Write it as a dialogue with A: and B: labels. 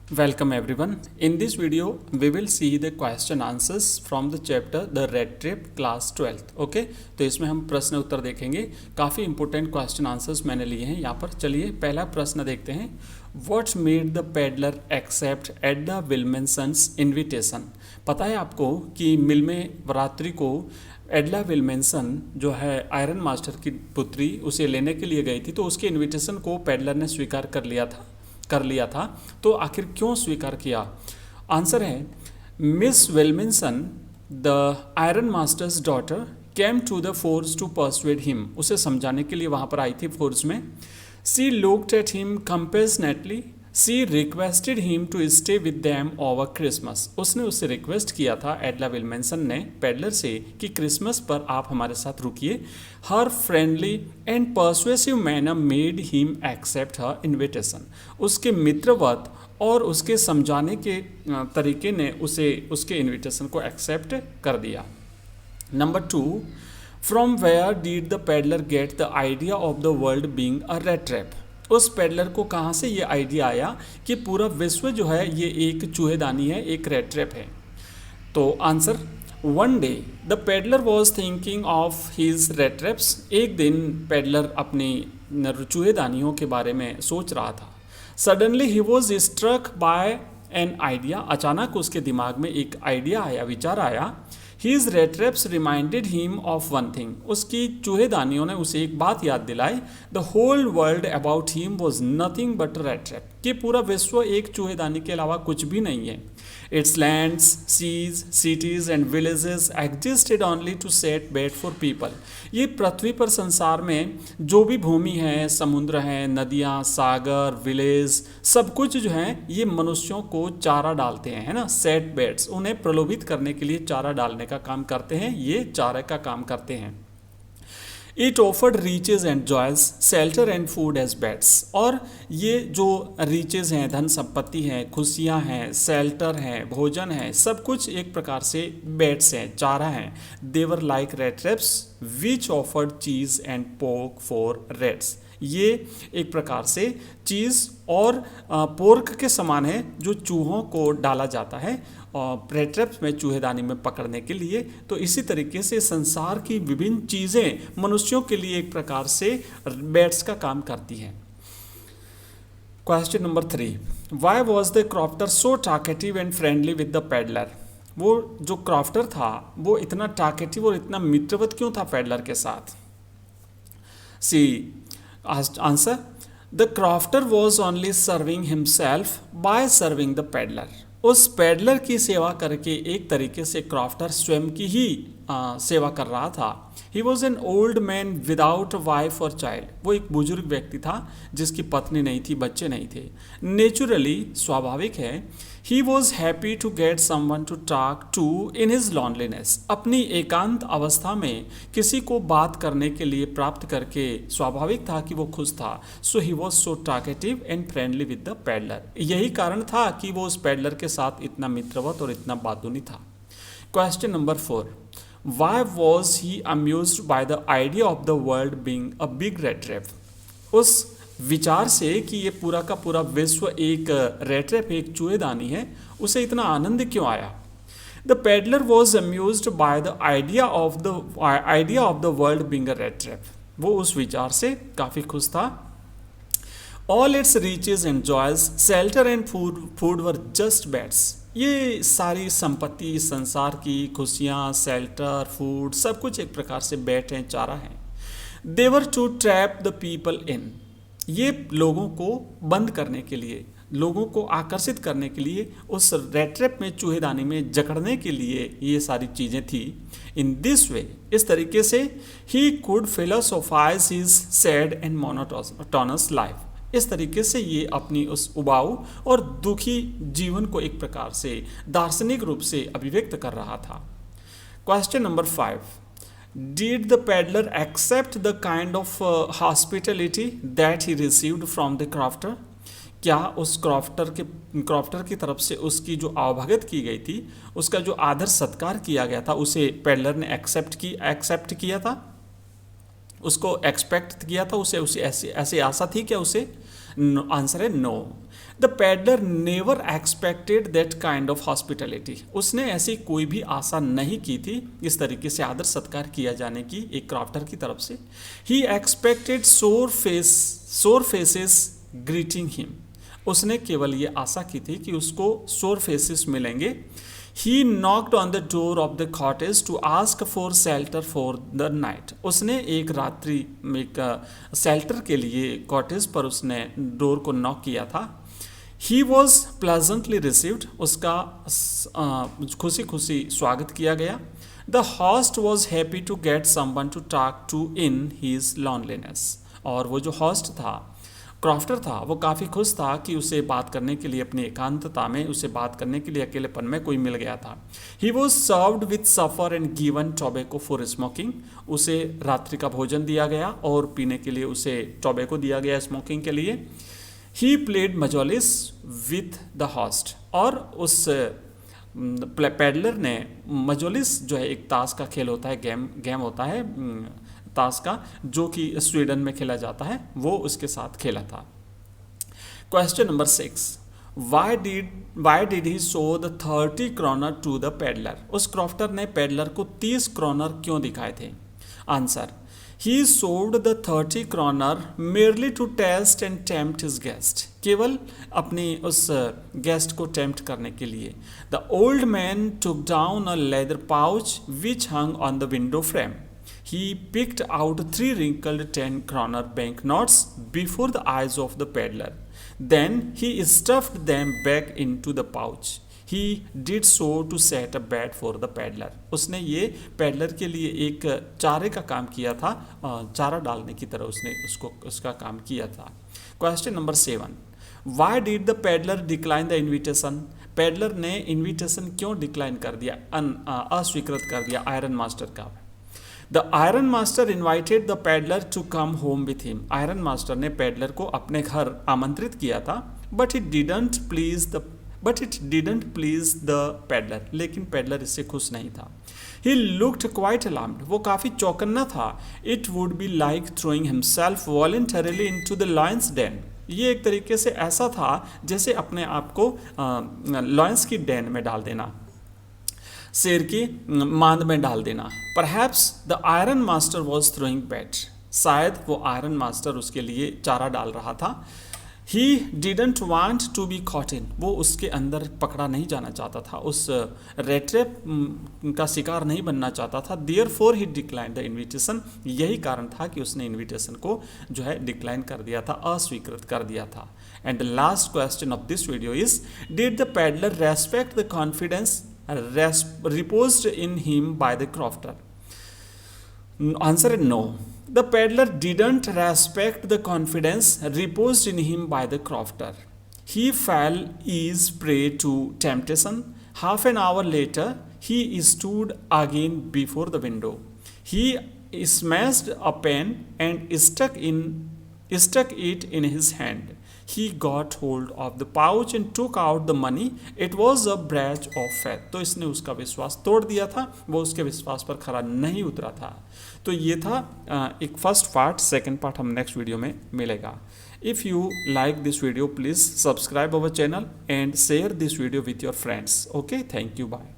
A: Welcome everyone. In this video, we will see the question answers from the chapter The Red Trip Class 12th. Okay, तो इसमें हम प्रश्न उत्तर देखेंगे। काफ़ी important question answers मैंने लिए हैं यहाँ पर। चलिए पहला प्रश्न देखते हैं। What made the peddler accept at the Wilmenson's invitation? पता है आपको कि मिल में वरात्री को एडला विल्मेंसन जो है आयरन मास्टर की पुत्री उसे लेने के लिए गई थी, तो उसके इनविटेशन को पेडलर ने स्वीकार कर लिया था। तो आखिर क्यों स्वीकार किया? आंसर है Miss Willmansson the iron master's daughter came to the forge to persuade him. उसे समझाने के लिए वहाँ पर आई थी फोर्स में। She looked at him compassionately, she requested him to stay with them over Christmas. उसने उससे रिक्वेस्ट किया था, एडला विल्मेंसन ने पेडलर से, कि क्रिसमस पर आप हमारे साथ रुकिए। Her friendly and persuasive manner made him accept her invitation. उसके मित्रवत और उसके समझाने के तरीके ने उसे उसके इन्विटेशन को एक्सेप्ट कर दिया। Number 2, from where did the peddler get the idea of the world being a rat trap? उस पेडलर को कहाँ से ये आइडिया आया कि पूरा विश्व जो है ये एक चूहेदानी है, एक रेड ट्रैप है? तो answer, one day the peddler was thinking of his red traps. एक दिन पेडलर अपनी चूहेदानियों के बारे में सोच रहा था। सडनली ही was struck by an idea. अचानक उसके दिमाग में एक आइडिया आया, विचार आया। His red traps reminded him of one thing. उसकी चूहेदानियों ने उसे एक बात याद दिलाई। The whole world about him was nothing but a red trap. कि पूरा विश्व एक चूहेदानी के अलावा कुछ भी नहीं है। Its lands, seas, cities and villages existed only to set bait for people. ये पृथ्वी पर संसार में जो भी भूमि है, समुद्र हैं, नदियाँ, सागर, विलेज, सब कुछ जो है ये मनुष्यों को चारा डालते हैं, है ना, सेट बेट्स। उन्हें प्रलोभित करने के लिए चारा डालने का काम करते हैं, ये चारे का काम करते हैं। It offered riches and joys, shelter and food as baits. और ये जो रीचेज हैं, धन संपत्ति हैं, खुशियाँ हैं, शेल्टर हैं, भोजन है, सब कुछ एक प्रकार से बेट्स हैं, चारा हैं। They were like rat traps which offered cheese and pork for rats. ये एक प्रकार से चीज़ और पोर्क के समान है जो चूहों को डाला जाता है रेड ट्रैप्स में, चूहेदानी में पकड़ने के लिए। तो इसी तरीके से संसार की विभिन्न चीज़ें मनुष्यों के लिए एक प्रकार से बैट्स का काम करती हैं। Question number 3, why was the crofter so talkative and friendly with the peddler? वो जो क्रॉफ्टर था वो इतना टॉकेटिव और इतना मित्रवत क्यों था पेडलर के साथ? See answer, the crofter was only serving himself by serving the peddler. उस पेडलर की सेवा करके एक तरीके से क्रॉफ्टर स्वयं की ही सेवा कर रहा था। He was an old man without wife और चाइल्ड। वो एक बुजुर्ग व्यक्ति था जिसकी पत्नी नहीं थी, बच्चे नहीं थे। नेचुरली, स्वाभाविक है, he was happy to get someone to talk to in his loneliness. अपनी एकांत अवस्था में किसी को बात करने के लिए प्राप्त करके स्वाभाविक था कि वो खुश था। So he was so talkative and friendly with the peddler. यही कारण था कि वो उस पेडलर के साथ इतना मित्रवत और इतना बातूनी था। Question number 4, Why was he amused by the idea of the world being a big red trap? उस विचार से कि ये पूरा का पूरा विश्व एक रेड ट्रैप, एक चूहेदानी है, उसे इतना आनंद क्यों आया? The peddler was amused by the idea of the world being a red trap. वो उस विचार से काफ़ी खुश था। All its riches and joys, shelter and food were just bets. ये सारी संपत्ति, संसार की खुशियाँ, शेल्टर, फूड, सब कुछ एक प्रकार से बैट हैं, चारा हैं। They were to trap the people in. ये लोगों को बंद करने के लिए, लोगों को आकर्षित करने के लिए, उस रेड ट्रैप में, चूहेदानी में जकड़ने के लिए ये सारी चीज़ें थी। इन दिस वे, इस तरीके से, he could philosophize his sad and monotonous life. इस तरीके से ये अपनी उस उबाऊ और दुखी जीवन को एक प्रकार से दार्शनिक रूप से अभिव्यक्त कर रहा था। Question number 5, did the peddler accept the kind of hospitality that he received from the crofter? क्या उस क्रॉफ्टर की तरफ से उसकी जो आवभगत की गई थी, उसका जो आदर सत्कार किया गया था, उसे पेडलर ने एक्सेप्ट किया था? उसको एक्सपेक्ट किया था, उसे ऐसी आशा थी क्या उसे? आंसर है no. The peddler never expected that kind of hospitality, उसने ऐसी कोई भी आशा नहीं की थी इस तरीके से आदर सत्कार किया जाने की एक क्रॉफ्टर की तरफ से। ही एक्सपेक्टेड सोर फेसेस ग्रीटिंग हिम, उसने केवल ये आशा की थी कि उसको सोर फेसेस मिलेंगे। He knocked on the door of the cottage to ask for shelter for the night, उसने एक रात्रि एक शेल्टर के लिए कॉटेज पर उसने डोर को नॉक किया था। ही वॉज प्लेजेंटली रिसीव्ड, उसका खुशी खुशी स्वागत किया गया। The host was happy to get someone to talk to in his loneliness, और वो जो हॉस्ट था, क्रॉफ्टर था, वो काफ़ी खुश था कि उसे बात करने के लिए अपनी एकांतता में उसे बात करने के लिए अकेलेपन में कोई मिल गया था। He was served with suffer and given tobacco for smoking, उसे रात्रि का भोजन दिया गया और पीने के लिए उसे टोबैको दिया गया स्मोकिंग के लिए। He played mjolis with the host, और उस पैडलर ने मजोलिस जो है एक ताश का खेल होता है, गेम होता है ताश का, जो कि स्वीडन में खेला जाता है, वो उसके साथ खेला था। Question number 6, why did he show the 30 kroner to the peddler, उस क्रॉफ्टर ने पैडलर को 30 क्रोनर क्यों दिखाए थे? Answer, he sold the 30 kroner merely to test and tempt his guest, केवल अपनी उस गेस्ट को टेम्प्ट करने के लिए। The old man took down a leather pouch which hung on the window frame, he picked out 3 wrinkled 10 kroner banknotes before the eyes of the peddler. Then he stuffed them back into the pouch. He did so to set a bed for the peddler. उसने ये peddler के लिए एक चारे का काम किया था, चारा डालने की तरह उसने उसका काम किया था। Question number 7, Why did the peddler decline the invitation? Peddler ने इन्विटेशन क्यों डिक्लाइन कर दिया, अस्वीकृत कर दिया आयरन मास्टर का? The iron master invited the peddler to come home with him, iron master ने पैडलर को अपने घर आमंत्रित किया था। But it didn't please the peddler, लेकिन पैडलर इससे खुश नहीं था। ही लुक्ड क्वाइट अलार्म्ड, वो काफ़ी चौकन्ना था। It would be like throwing himself voluntarily into the lion's den, ये एक तरीके से ऐसा था जैसे अपने आप को लायंस की डेन में डाल देना, शेर की मांद में डाल देना। Perhaps the iron master was throwing bat, शायद वो आयरन मास्टर उसके लिए चारा डाल रहा था। He didn't want to be caught in, वो उसके अंदर पकड़ा नहीं जाना चाहता था, उस रेट ट्रैप का शिकार नहीं बनना चाहता था। Therefore he decline the invitation, यही कारण था कि उसने इन्विटेशन को जो है डिक्लाइन कर दिया था, अस्वीकृत कर दिया था। And the last question of this video is, did the peddler respect the confidence reposed in him by the crofter? Answer is no. The peddler didn't respect the confidence reposed in him by the crofter. He fell his prey to temptation. Half an hour later, he stood again before the window. He smashed a pen and stuck it in his hand. He got hold of the pouch and took out the money. It was a breach of faith. तो इसने उसका विश्वास तोड़ दिया था, वो उसके विश्वास पर खरा नहीं उतरा था। तो ये था एक फर्स्ट पार्ट, सेकंड पार्ट हम नेक्स्ट वीडियो में मिलेगा। If you like this video please subscribe our channel and share this video with your friends. Okay, thank you, bye.